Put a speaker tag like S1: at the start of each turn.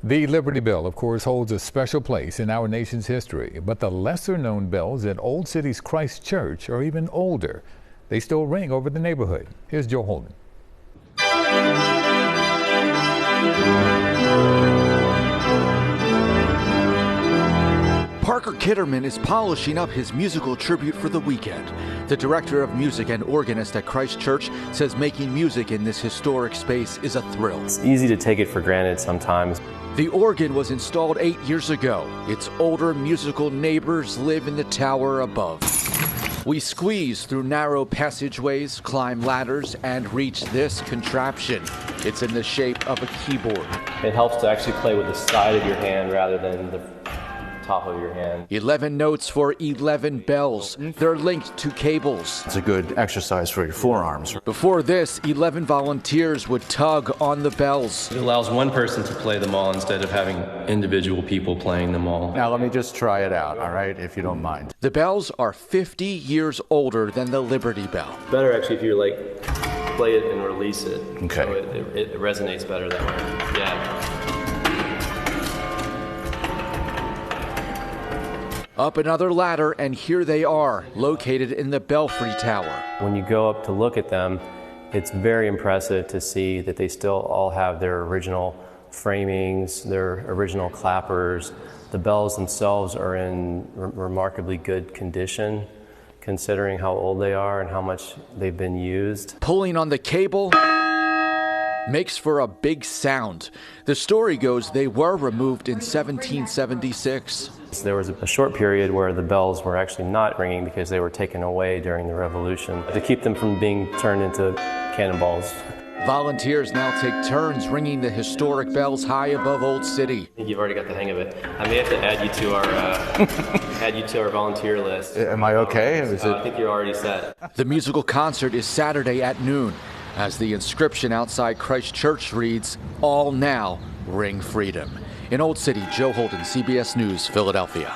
S1: The Liberty Bell, of course, holds a special place in our nation's history, but the lesser-known bells at Old City's Christ Church are even older. They still ring over the neighborhood. Here's Joe Holden.
S2: Parker Kitterman is polishing up his musical tribute for the weekend. The director of music and organist at Christ Church says making music in this historic space is a thrill.
S3: It's easy to take it for granted sometimes.
S2: The organ was installed 8 years ago. Its older musical neighbors live in the tower above. We squeeze through narrow passageways, climb ladders, and reach this contraption. It's in the shape of a keyboard.
S3: It helps to actually play with the side of your hand rather than the top of your hand.
S2: 11 notes for 11 bells. They're linked to cables.
S4: It's a good exercise for your forearms.
S2: Before this, 11 volunteers would tug on the bells.
S3: It allows one person to play them all instead of having individual people playing them all.
S4: Now let me just try it out, all right, if you don't mind.
S2: The bells are 50 years older than the Liberty Bell.
S3: Better actually if you play it and release it.
S4: Okay.
S3: So it resonates better that way. Yeah.
S2: Up another ladder, and here they are, located in the Belfry Tower.
S3: When you go up to look at them, it's very impressive to see that they still all have their original framings, their original clappers. The bells themselves are in remarkably good condition, considering how old they are and how much they've been used.
S2: Pulling on the cable makes for a big sound. The story goes they were removed in 1776.
S3: There was a short period where the bells were actually not ringing because they were taken away during the Revolution to keep them from being turned into cannonballs.
S2: Volunteers now take turns ringing the historic bells high above Old City.
S3: I think you've already got the hang of it. I may have to add you to our volunteer list.
S4: Am I okay?
S3: I think you're already set.
S2: The musical concert is Saturday at noon, as the inscription outside Christ Church reads, "All now ring freedom." In Old City, Joe Holden, CBS News, Philadelphia.